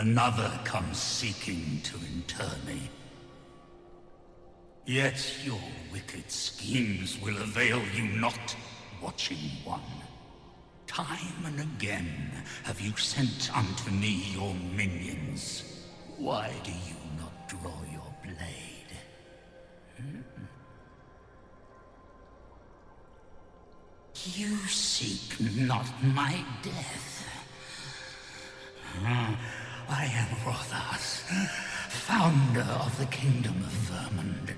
Another comes seeking to inter me. Yet your wicked schemes will avail you not, Watching One. Time and again have you sent unto me your minions. Why do you not draw your blade? You seek not my death. I am Rothas, founder of the Kingdom of Vermund.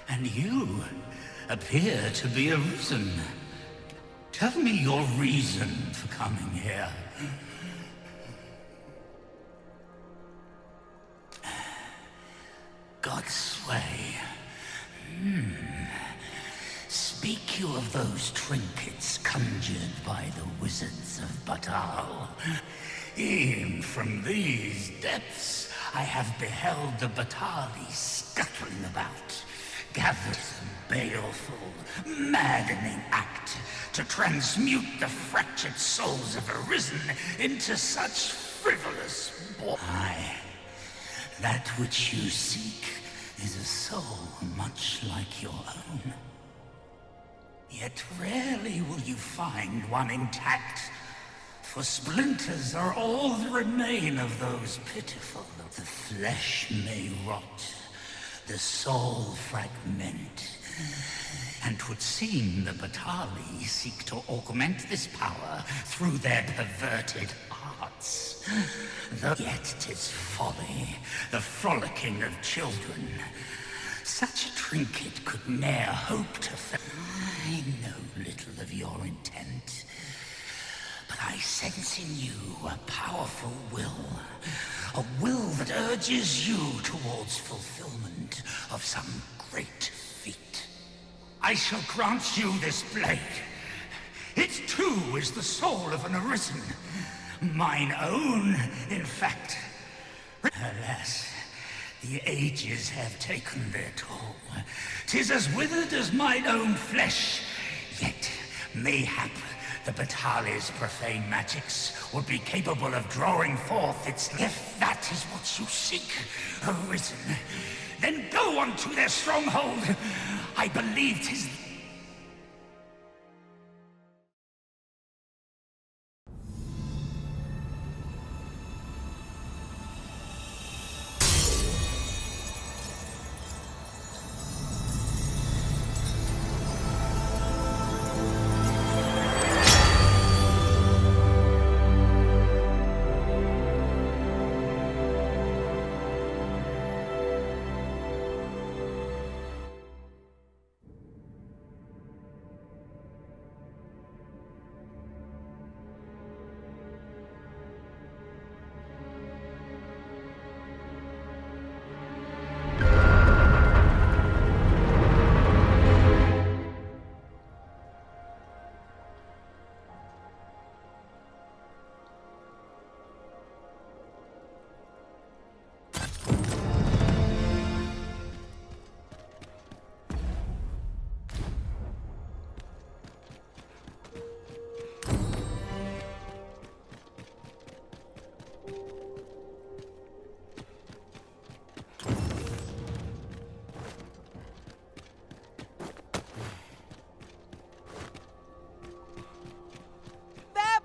And you appear to be arisen. Tell me your reason for coming here. Godsway. Speak you of those trinkets conjured by the wizards of Batal. E'en from these depths I have beheld the Batali scuttling about, gathered a baleful, maddening act to transmute the fractured souls of Arisen into such frivolous Aye, that which you seek is a soul much like your own. Yet rarely will you find one intact, for splinters are all that remain of those pitiful. The flesh may rot, the soul fragment, and 'twould seem the Batali seek to augment this power through their perverted arts. Yet 'tis folly, the frolicking of children. Such a trinket could ne'er hope to I know little of your intent, but I sense in you a powerful will. A will that urges you towards fulfillment of some great feat. I shall grant you this blade. It too is the soul of an Arisen. Mine own, in fact. Alas, the ages have taken their toll. 'Tis as withered as mine own flesh. Yet, mayhap, the Batali's profane magics would be capable of drawing forth its... If that is what you seek, Arisen, then go on to their stronghold. I believe 'tis...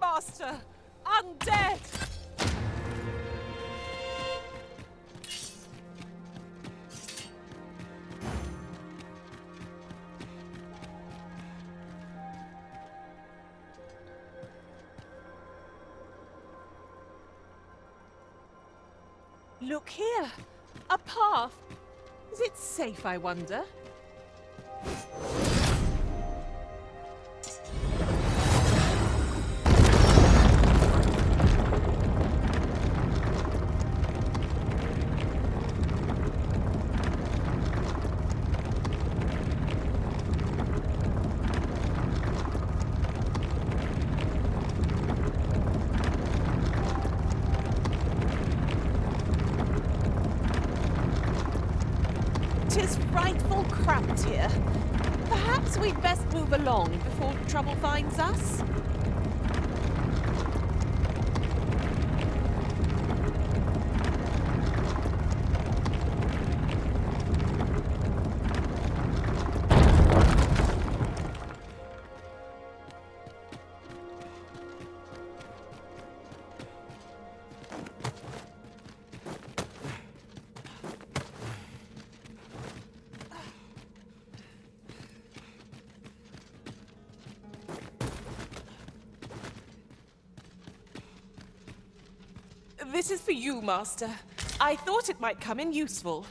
Master! Undead! Look here! A path! Is it safe, I wonder? Tis frightful cramped here. Perhaps we'd best move along before trouble finds us. This is for you, Master. I thought it might come in useful.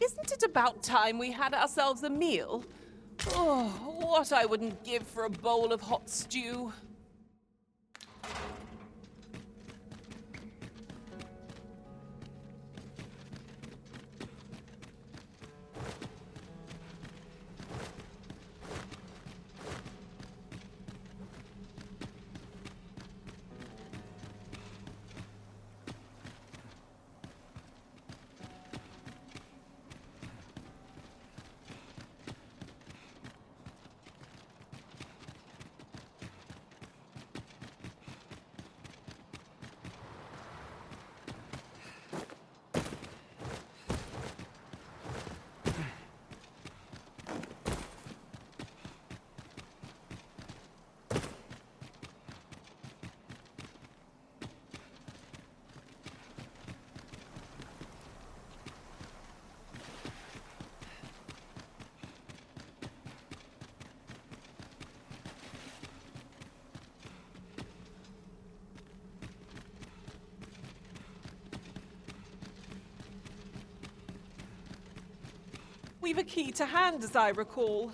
Isn't it about time we had ourselves a meal? Oh, what I wouldn't give for a bowl of hot stew. We've a key to hand, as I recall.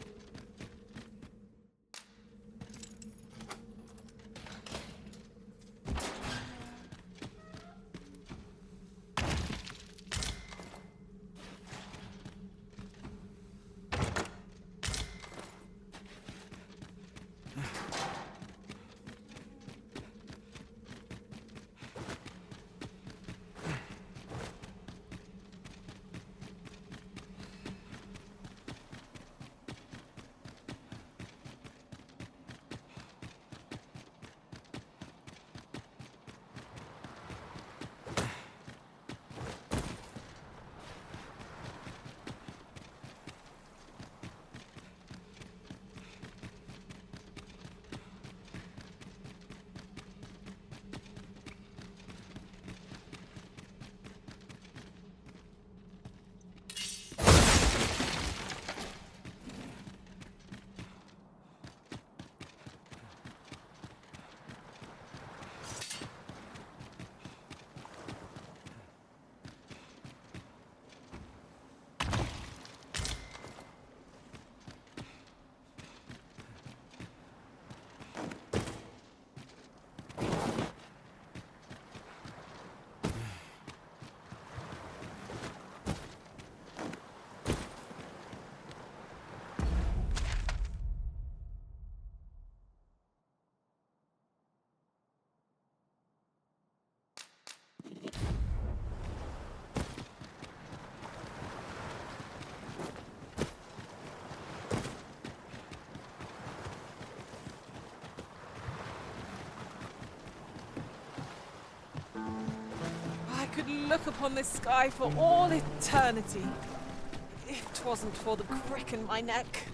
I could look upon this sky for all eternity, if 'twasn't for the crick in my neck.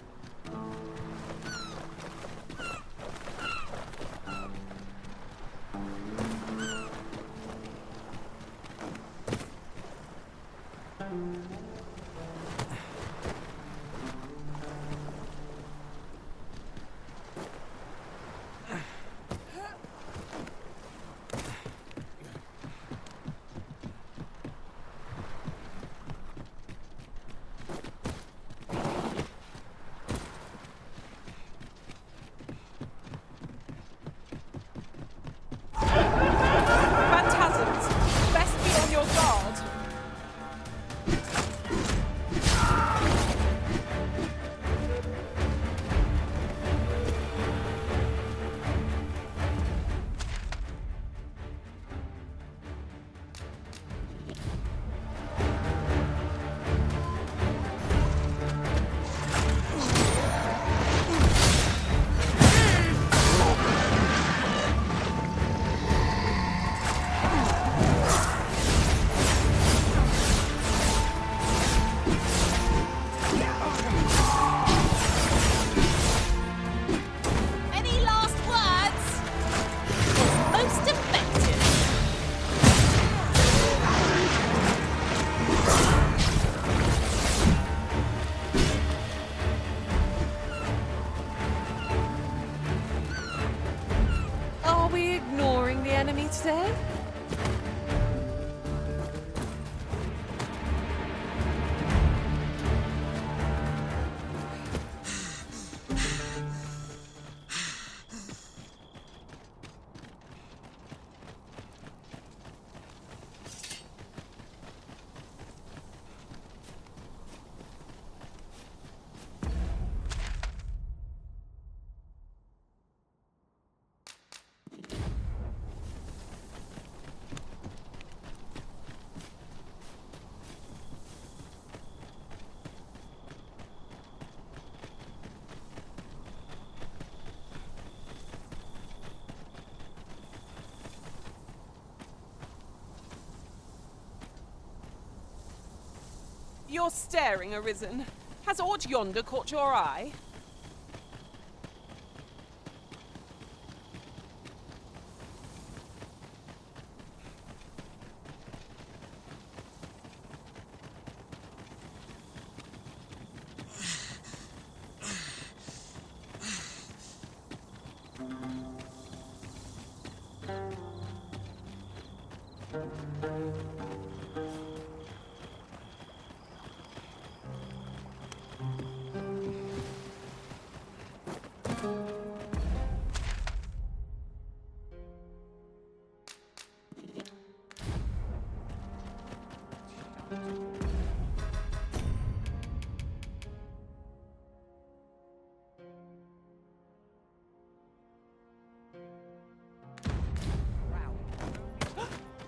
You're staring, Arisen. Has aught yonder caught your eye?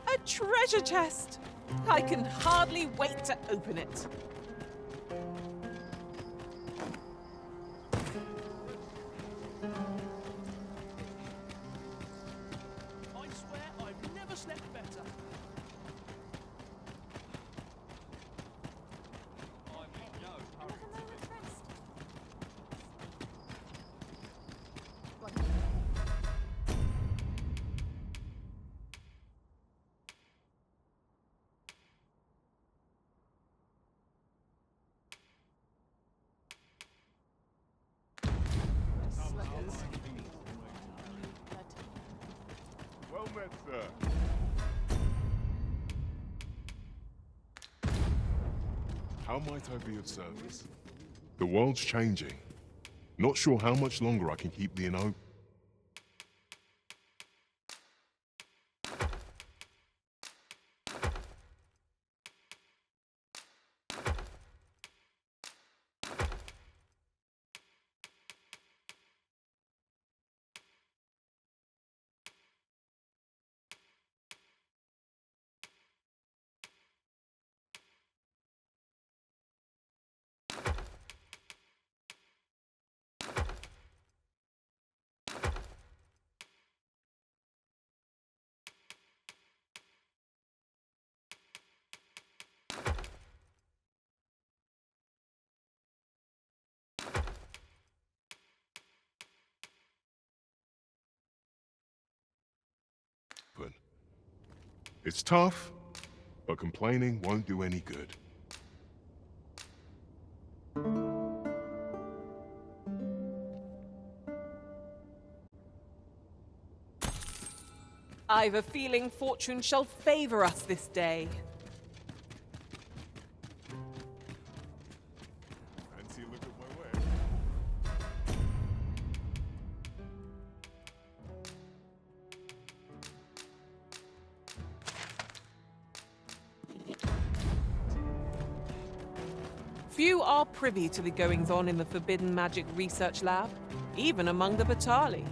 A treasure chest! I can hardly wait to open it. I swear I've never slept better. I'm in no hurry. Well met, sir. How might I be of service? The world's changing. Not sure how much longer I can keep the inn open. It's tough, but complaining won't do any good. I've a feeling fortune shall favor us this day. Fancy a look at my ware? Few are privy to the goings-on in the Forbidden Magic Research Lab, even among the Batali.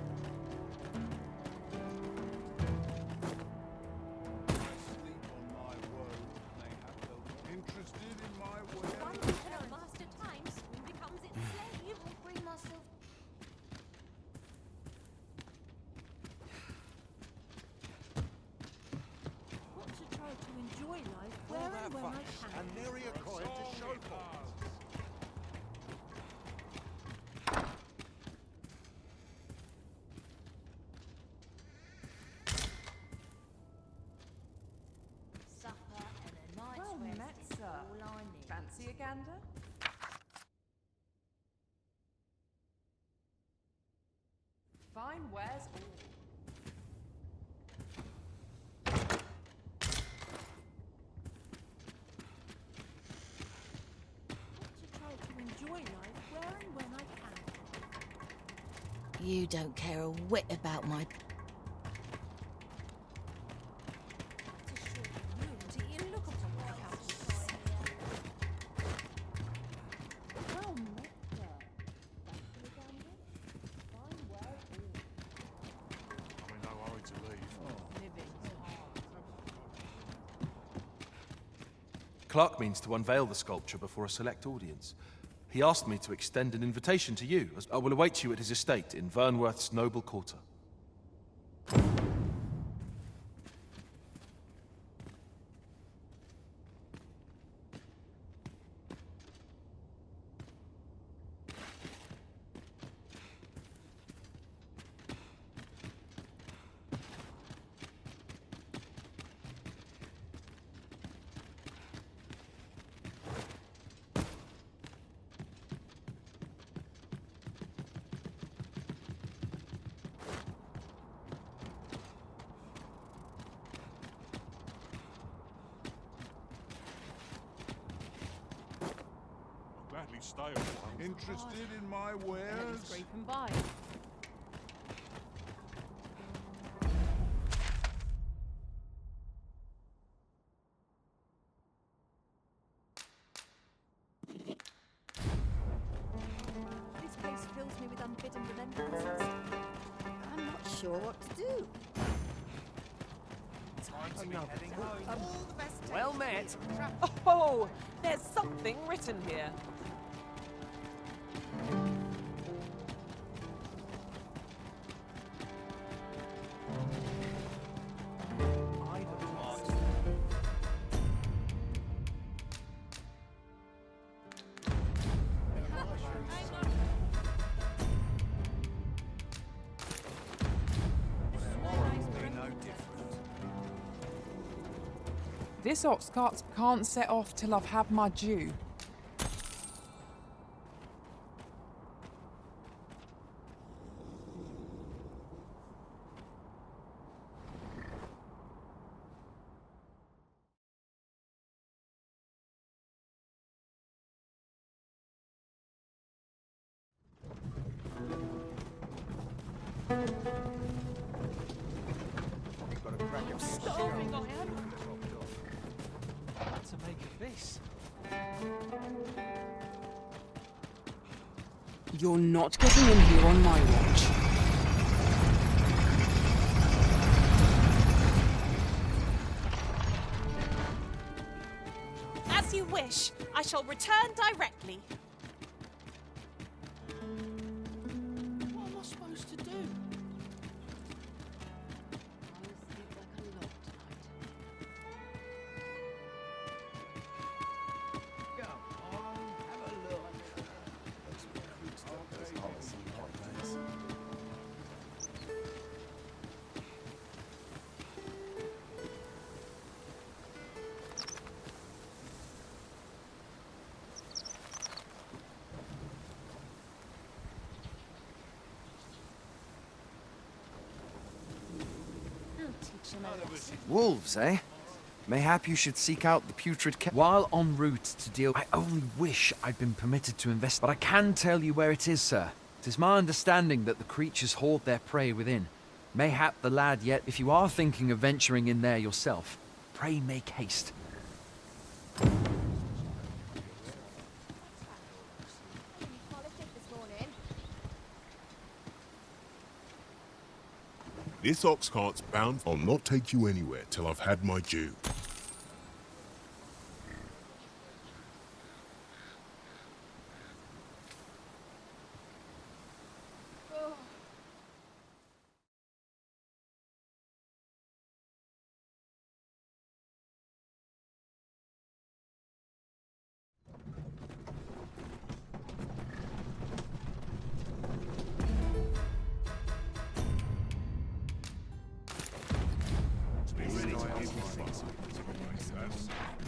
Fancy a gander? Fine wares all. You don't care a whit about my... I'm in no hurry to leave. Clark means to unveil the sculpture before a select audience. He asked me to extend an invitation to you, as I will await you at his estate in Vernworth's noble quarter. stay a while. Interested in my wares? Scraping by. This place fills me with unbidden remembrances. I'm not sure what to do. Well met. Oh, there's something written here. This ox cart can't set off till I've had my due. Starving I am. What to make of this? You're not getting in here on my watch. As you wish. I shall return directly. What am I supposed to do? Wolves, eh? Mayhap you should seek out the putrid while en route to deal. I only wish I'd been permitted to invest, but I can tell you where it is, sir. It is my understanding that the creatures hoard their prey within. Mayhap the lad yet, if you are thinking of venturing in there yourself, pray make haste. This ox cart's bound. I'll not take you anywhere till I've had my due.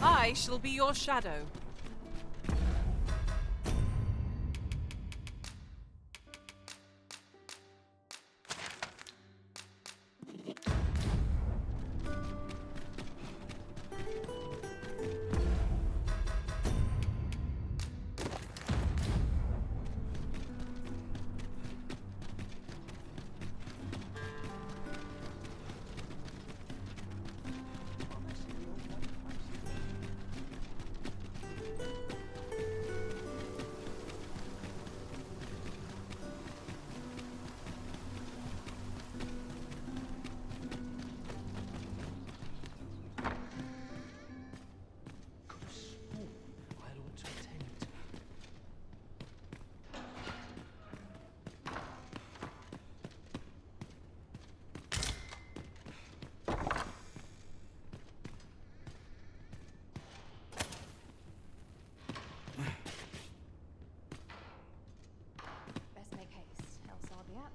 I shall be your shadow.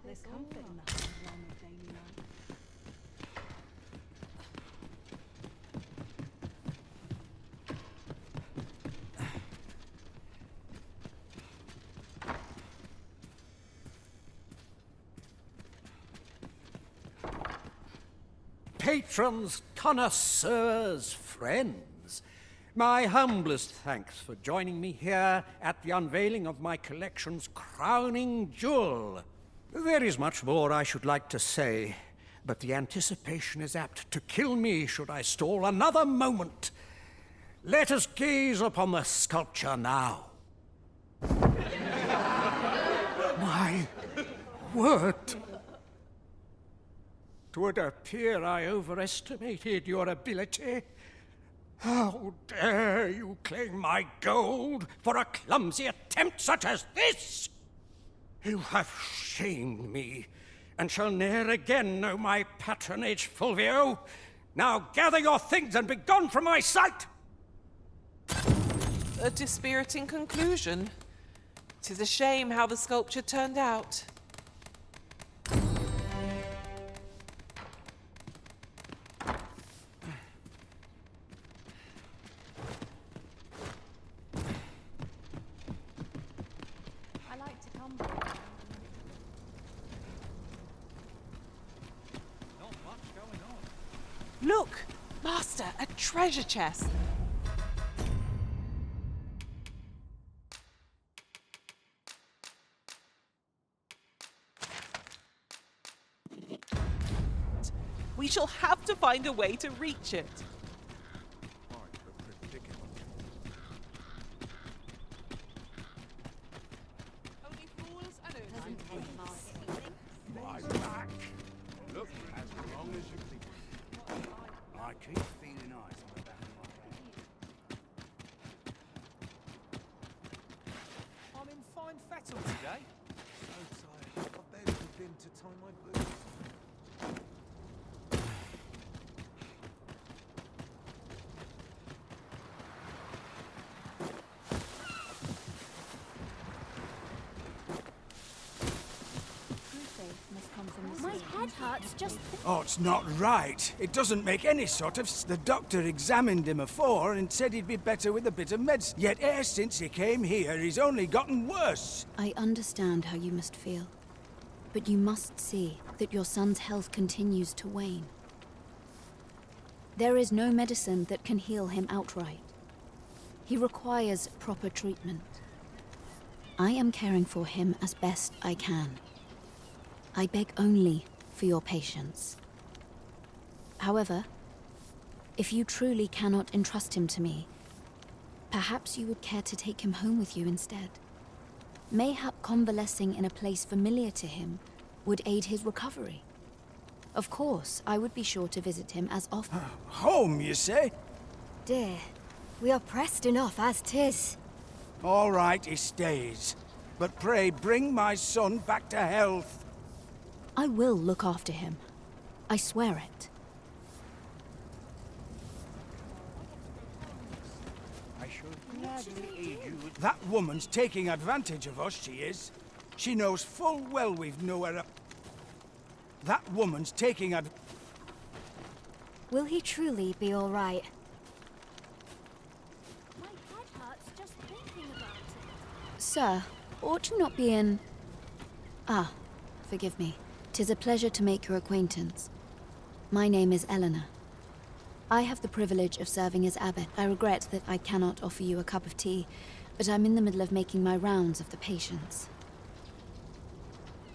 There's comfort in the home of daily life. Patrons, connoisseurs, friends, My humblest thanks for joining me here at the unveiling of my collection's crowning jewel. There is much more I should like to say, but the anticipation is apt to kill me should I stall another moment. Let us gaze upon the sculpture now. My word! 'Twould appear I overestimated your ability. How dare you claim my gold for a clumsy attempt such as this? You have shamed me, and shall ne'er again know my patronage, Fulvio. Now gather your things and be gone from my sight! A dispiriting conclusion. 'Tis a shame how the sculpture turned out. I like to come. Not much going on. Look! Master, a treasure chest! We shall have to find a way to reach it. Only fools and My back. Look, as long as you think. I keep feeling ice on the back of my head. I'm in fine fettle today. So tired. I barely begin to tie my boots. My head hurts just. Oh, it's not right. It doesn't make any sort of... The doctor examined him afore and said he'd be better with a bit of medicine. Yet e'er since he came here, he's only gotten worse. I understand how you must feel, but you must see that your son's health continues to wane. There is no medicine that can heal him outright. He requires proper treatment. I am caring for him as best I can. I beg only for your patience. However, if you truly cannot entrust him to me, perhaps you would care to take him home with you instead. Mayhap convalescing in a place familiar to him would aid his recovery. Of course, I would be sure to visit him as often. Home, you say? Dear, we are pressed enough as 'tis. All right, he stays. But pray, bring my son back to health. I will look after him. I swear it. I should gladly aid you. That woman's taking advantage of us, she is. She knows full well we've nowhere up. That woman's taking Will he truly be all right? My head hurts just thinking about it. Sir, ought you not be in... Ah, forgive me. 'Tis a pleasure to make your acquaintance. My name is Eleanor. I have the privilege of serving as abbot. I regret that I cannot offer you a cup of tea, but I'm in the middle of making my rounds of the patients.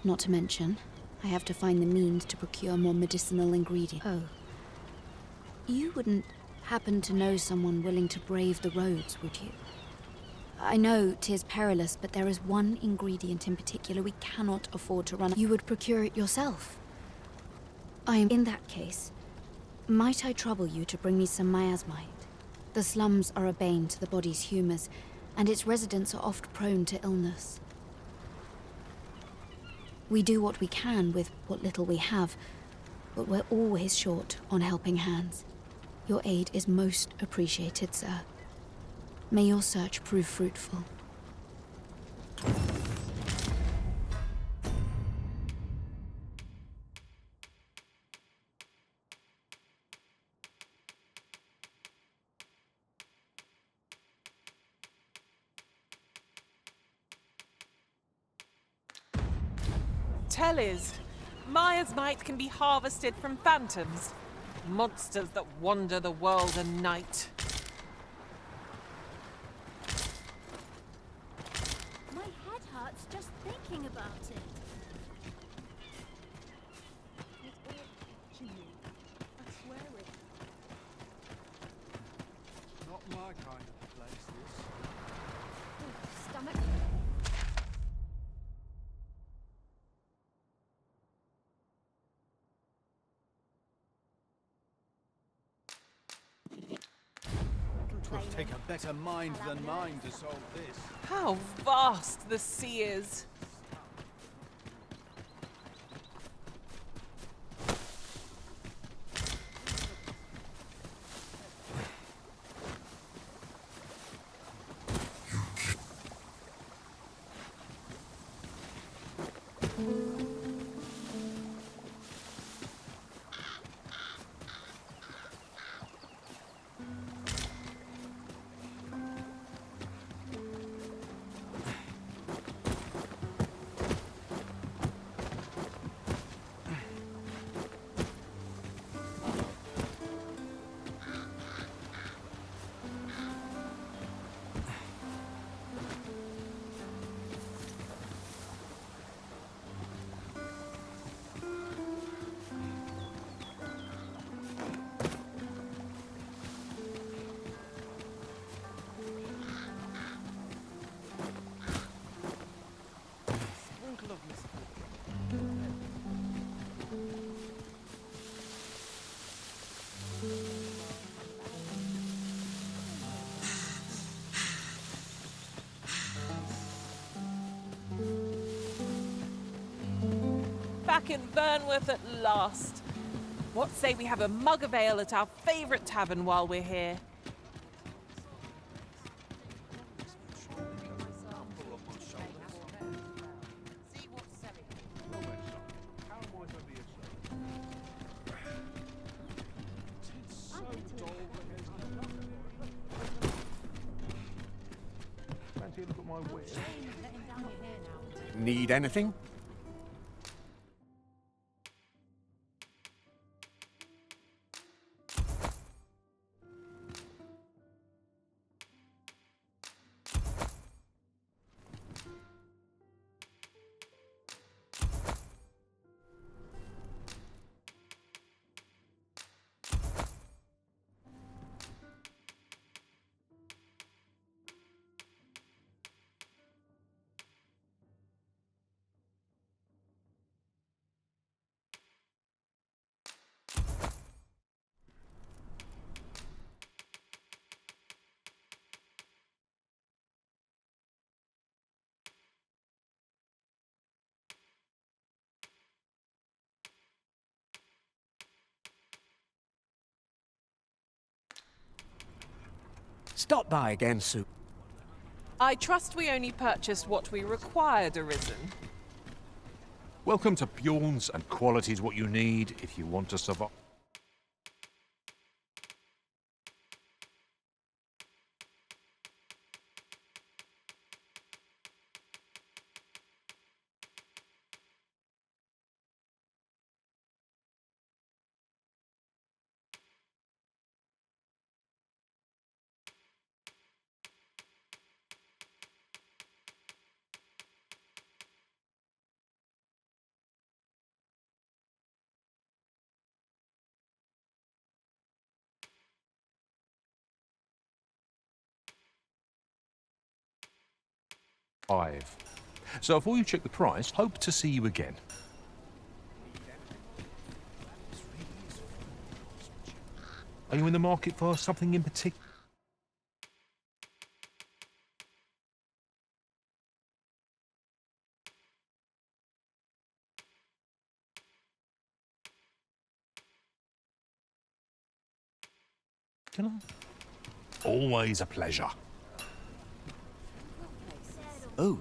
Not to mention, I have to find the means to procure more medicinal ingredients. Oh. You wouldn't happen to know someone willing to brave the roads, would you? I know 'tis perilous, but there is one ingredient in particular we cannot afford to run. You would procure it yourself. In that case, might I trouble you to bring me some miasmite? The slums are a bane to the body's humors, and its residents are oft prone to illness. We do what we can with what little we have, but we're always short on helping hands. Your aid is most appreciated, sir. May your search prove fruitful. Tellies, miasmite can be harvested from phantoms, monsters that wander the world at night. hurts just thinking about it. Not my kind of place, this. Stomach. Twill take a better mind than mine to solve this. How vast the sea is. Back in Burnworth at last. What say we have a mug of ale at our favourite tavern while we're here? Need anything? Stop by again soon. I trust we only purchased what we required, Arisen. Welcome to Bjorn's, and quality is what you need if you want to survive. So before you check the price, hope to see you again. Are you in the market for something in particular? Always a pleasure. Oh,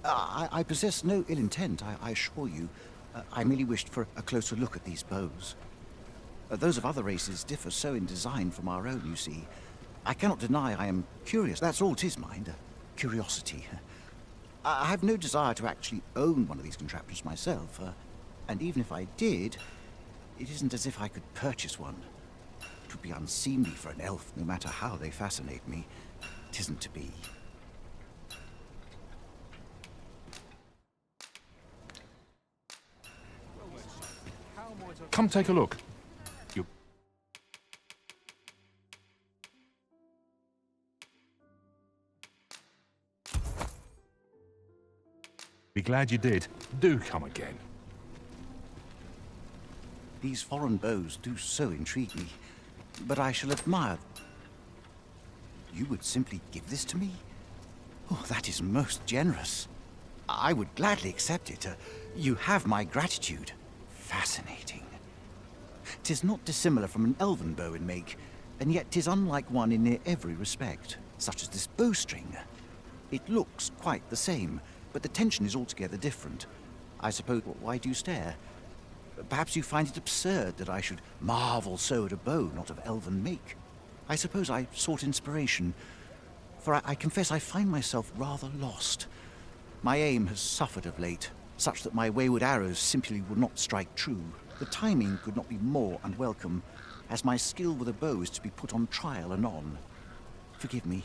I possess no ill intent, I assure you. I merely wished for a closer look at these bows. Those of other races differ so in design from our own, you see. I cannot deny I am curious. That's all 'tis, mind. Curiosity. I have no desire to actually own one of these contraptions myself. And even if I did, it isn't as if I could purchase one. It would be unseemly for an elf, no matter how they fascinate me. It isn't to be. Come take a look. You'll be glad you did. Do come again. These foreign bows do so intrigue me, but I shall admire. You would simply give this to me? Oh, that is most generous. I would gladly accept it. You have my gratitude. Fascinating. 'Tis not dissimilar from an elven bow in make, and yet 'tis unlike one in near every respect, such as this bowstring. It looks quite the same, but the tension is altogether different. I suppose, why do you stare? Perhaps you find it absurd that I should marvel so at a bow not of elven make. I suppose I sought inspiration, for I confess I find myself rather lost. My aim has suffered of late, such that my wayward arrows simply would not strike true. The timing could not be more unwelcome, as my skill with a bow is to be put on trial anon. Forgive me.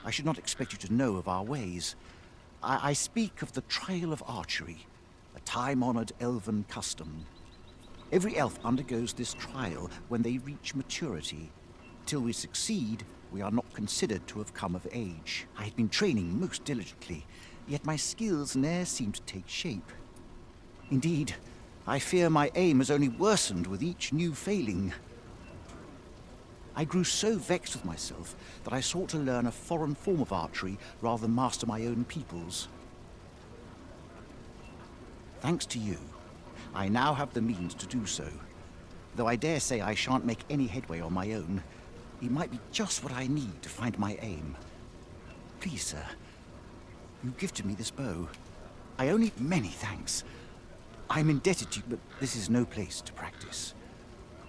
I should not expect you to know of our ways. I speak of the trial of archery, a time-honored elven custom. Every elf undergoes this trial when they reach maturity. Till we succeed, we are not considered to have come of age. I had been training most diligently, yet my skills ne'er seemed to take shape. Indeed, I fear my aim has only worsened with each new failing. I grew so vexed with myself that I sought to learn a foreign form of archery rather than master my own people's. Thanks to you, I now have the means to do so. Though I dare say I shan't make any headway on my own, it might be just what I need to find my aim. Please, sir, you gifted me this bow. I owe you many thanks. I'm indebted to you, but this is no place to practice.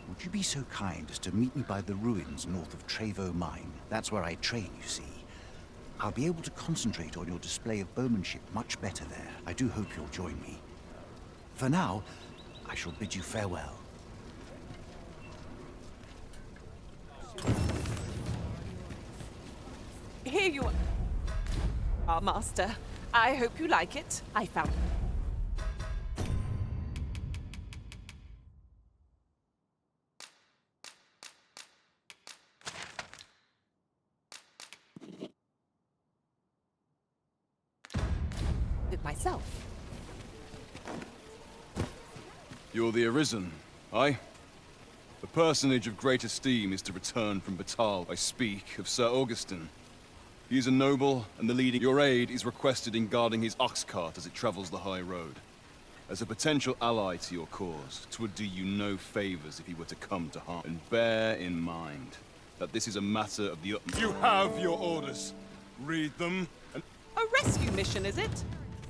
Would you be so kind as to meet me by the ruins north of Trevo Mine? That's where I train, you see. I'll be able to concentrate on your display of bowmanship much better there. I do hope you'll join me. For now, I shall bid you farewell. Here you are, Master. I hope you like it. I found... it myself. You're the Arisen, aye? A personage of great esteem is to return from Batal. I speak of Sir Augustin. He is a noble, and the leading... Your aid is requested in guarding his ox cart as it travels the high road. As a potential ally to your cause, 'twould do you no favors if he were to come to harm. And bear in mind that this is a matter of the utmost... You have your orders. Read them and... A rescue mission, is it?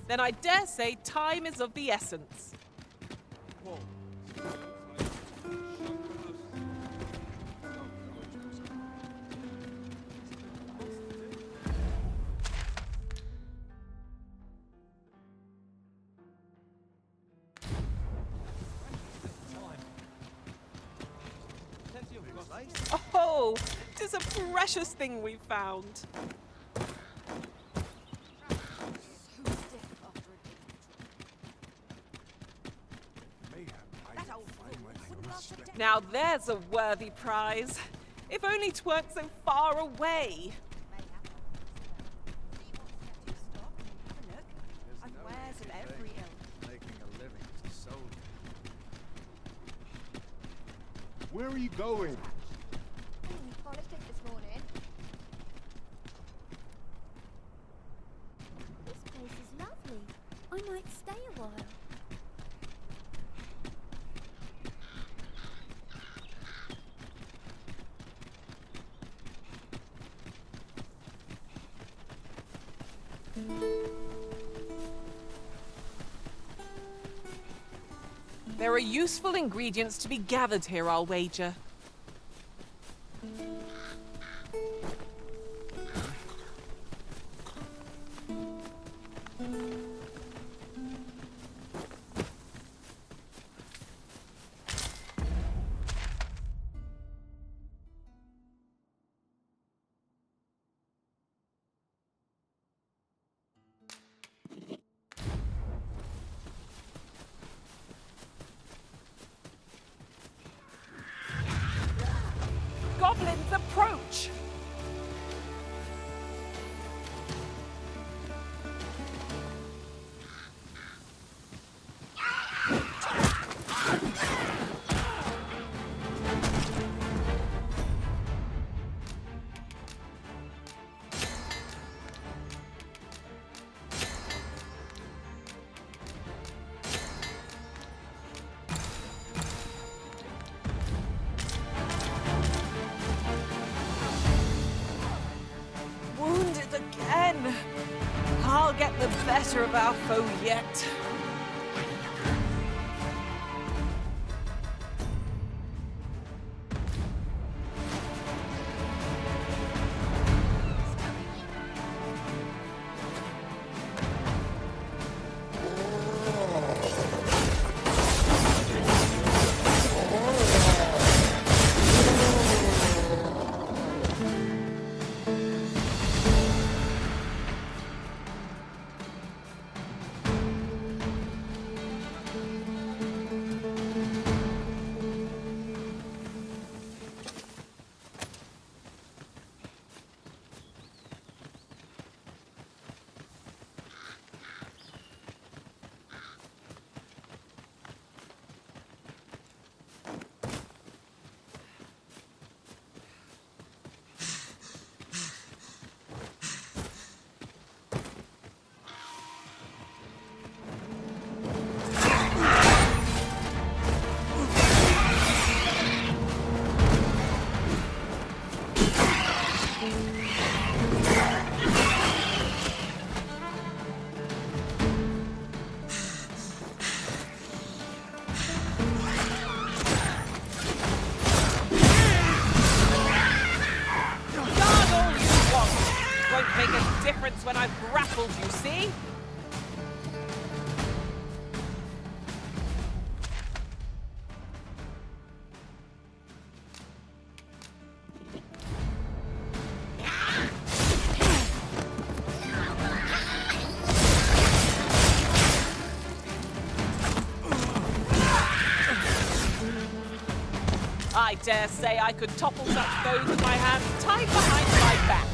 Then I dare say time is of the essence. Oh, 'tis a precious thing we found. Now there's a worthy prize. If only 'tweren't so far away. Where are you going? Polished it this morning. This place is lovely. I might stay a while. There are useful ingredients to be gathered here, I'll wager. better of our foe yet. When I've grappled you, see? I dare say I could topple such foes with my hands tied behind my back.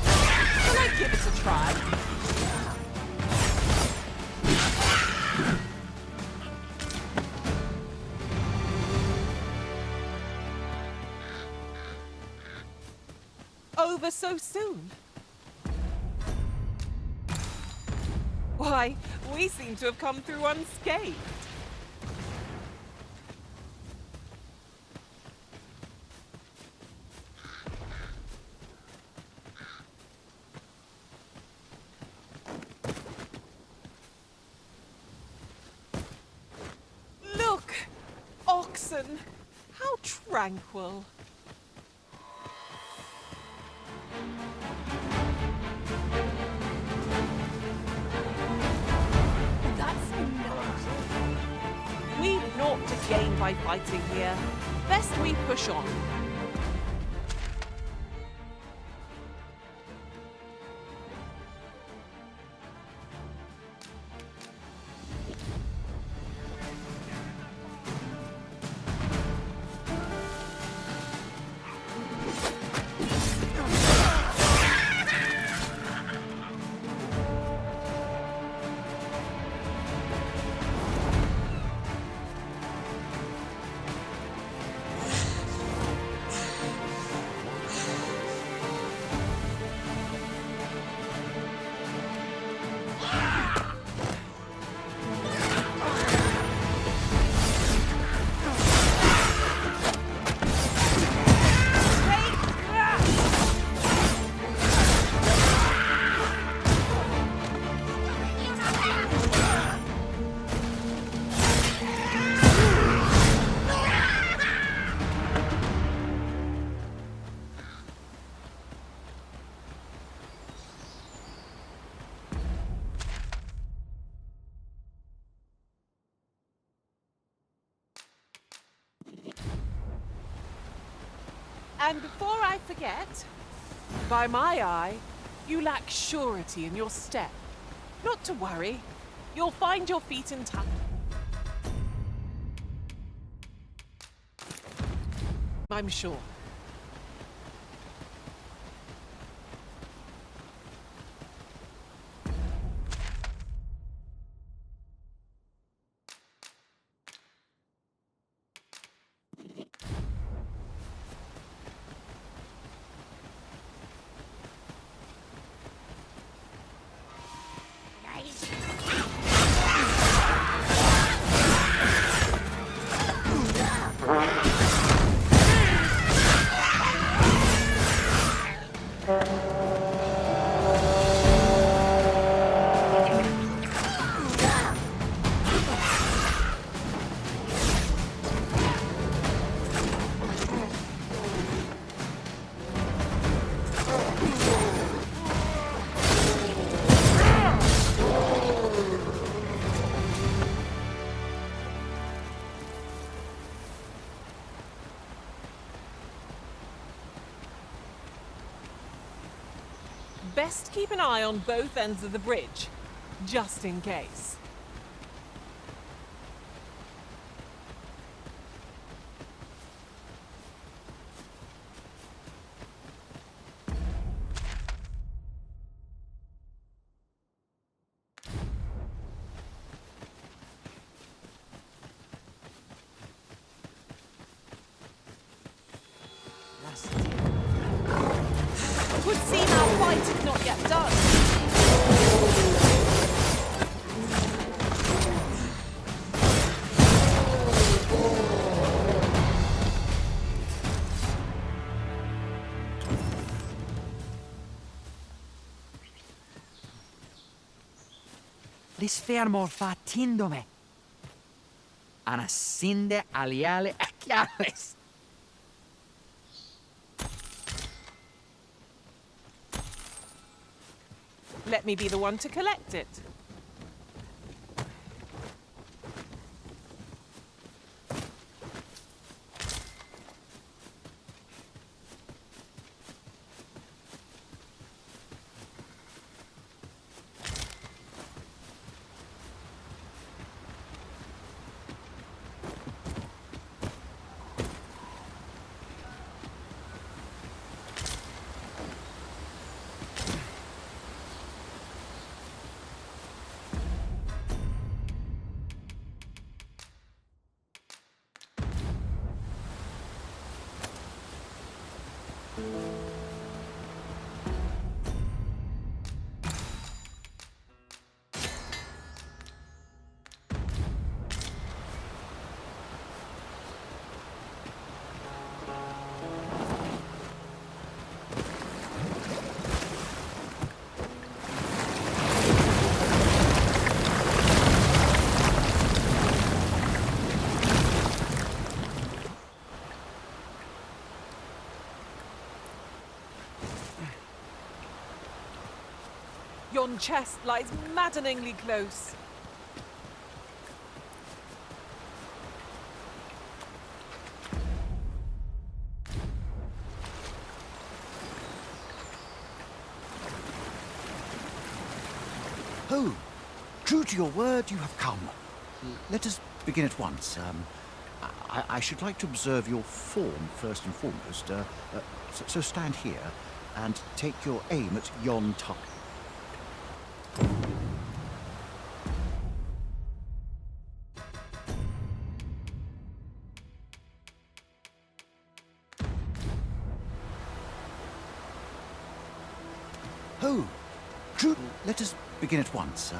Shall I give it a try? Over so soon? Why, we seem to have come through unscathed. Look! Oxen! How tranquil. We've naught to gain by fighting here. Best we push on. And before I forget, by my eye, you lack surety in your step. Not to worry, you'll find your feet in time. I'm sure. Best keep an eye on both ends of the bridge, just in case. Would seem our fight is not yet done. L'isfermor fatindome. Anascinde aliale aciales. Let me be the one to collect it. Yon chest lies maddeningly close. Oh, true to your word, you have come. Let us begin at once. I should like to observe your form first and foremost. So stand here and take your aim at yon target. Oh, true. Let us begin at once.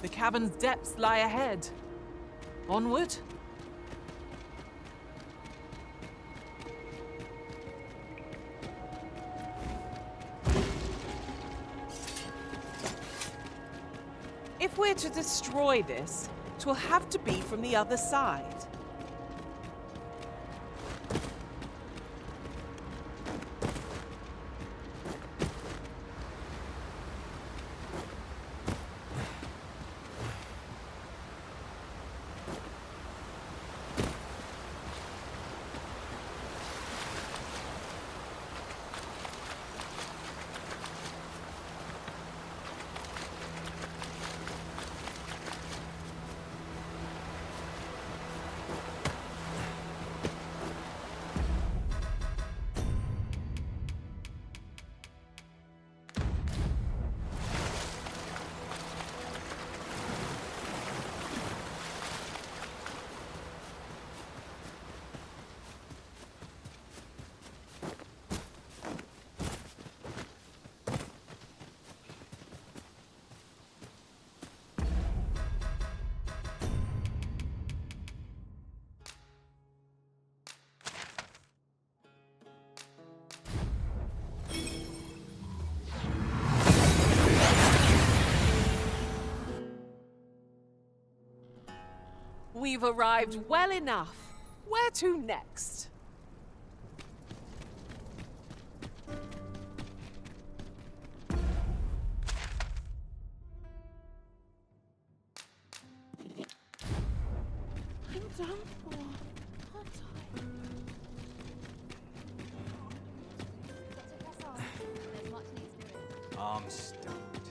The cavern's depths lie ahead. Onward? If we're to destroy this, 'twill have to be from the other side. We've arrived well enough. Where to next? I'm done for, aren't I? I'm stumped.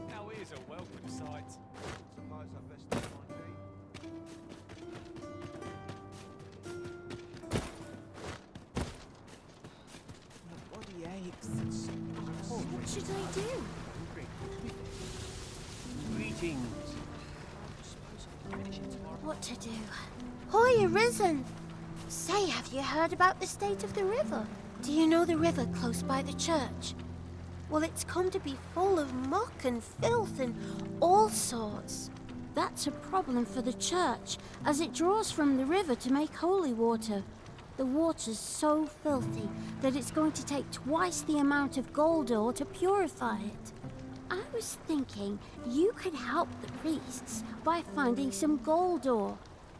Now here's a welcome sight. Suppose I best take my leave. My body aches. What should I do? Greetings. What to do? Hoy, Arisen! Say, have you heard about the state of the river? Do you know the river close by the church? Well, it's come to be full of muck and filth and all sorts. That's a problem for the church, as it draws from the river to make holy water. The water's so filthy that it's going to take twice the amount of gold ore to purify it. I was thinking you could help the priests by finding some gold ore.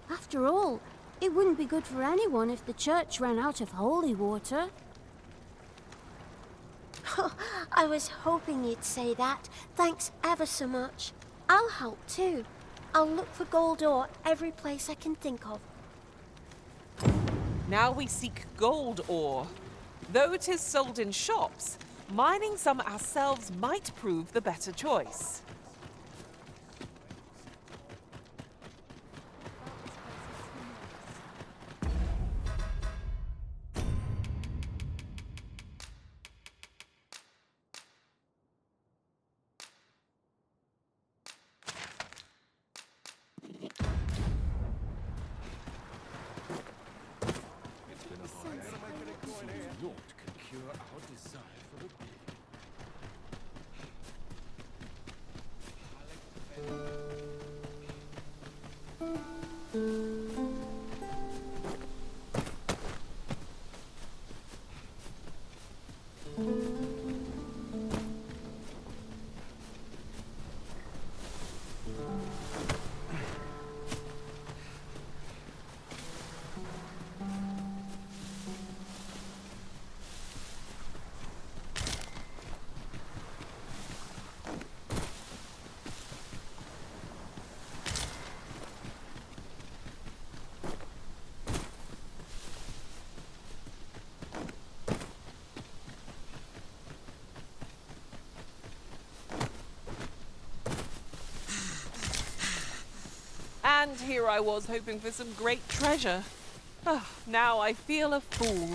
After all, it wouldn't be good for anyone if the church ran out of holy water. I was hoping you'd say that. Thanks ever so much. I'll help too. I'll look for gold ore every place I can think of. Now we seek gold ore. Though it is sold in shops, mining some ourselves might prove the better choice. And here I was hoping for some great treasure. Oh, now I feel a fool.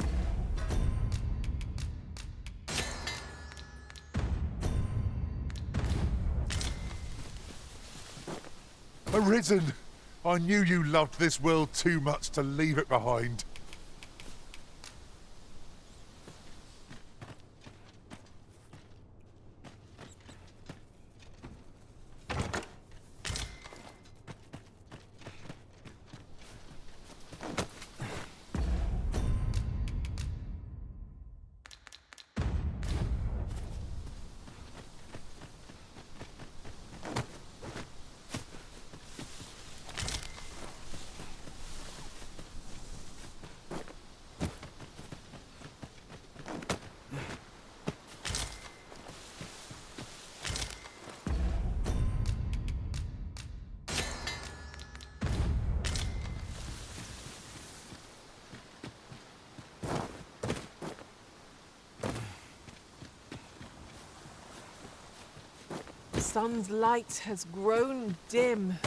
Arisen! I knew you loved this world too much to leave it behind. The sun's light has grown dim.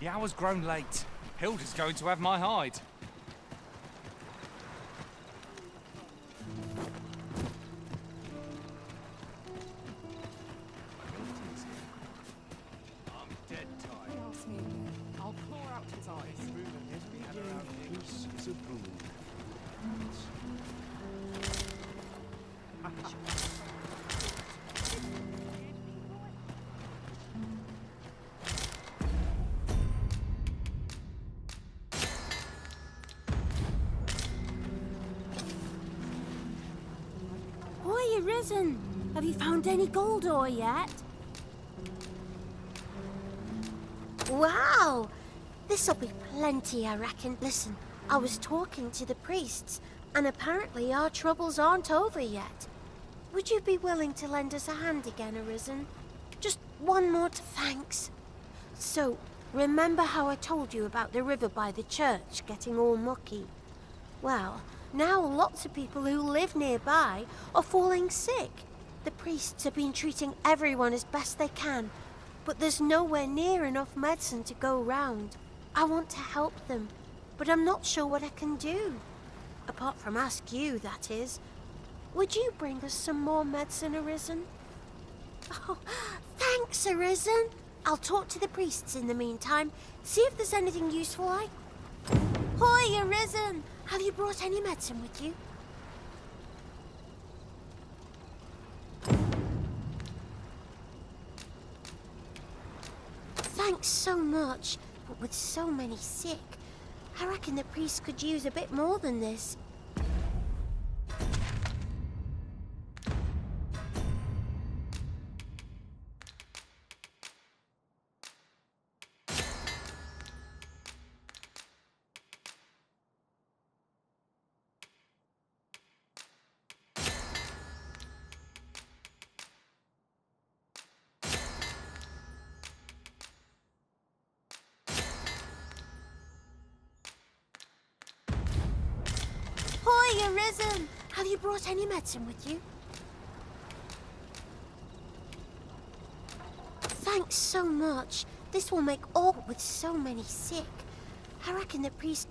The hour's grown late. Hilda's going to have my hide. I'm dead tired. He asked me again. I'll claw out his eyes. Hoy Arisen! Have you found any gold ore yet? Wow! This'll be plenty, I reckon. Listen, I was talking to the priests, and apparently our troubles aren't over yet. Would you be willing to lend us a hand again, Arisen? Just one more thanks. So, remember how I told you about the river by the church getting all mucky? Well, now lots of people who live nearby are falling sick. The priests have been treating everyone as best they can, but there's nowhere near enough medicine to go round. I want to help them, but I'm not sure what I can do. Apart from ask you, that is. Would you bring us some more medicine, Arisen? Oh, thanks, Arisen. I'll talk to the priests in the meantime, see if there's anything useful I... Hoy, Arisen! Have you brought any medicine with you? Thanks so much, but with so many sick, I reckon the priests could use a bit more than this. Hoy, Arisen! Have you brought any medicine with you? Thanks so much. This will make all with so many sick. I reckon the priest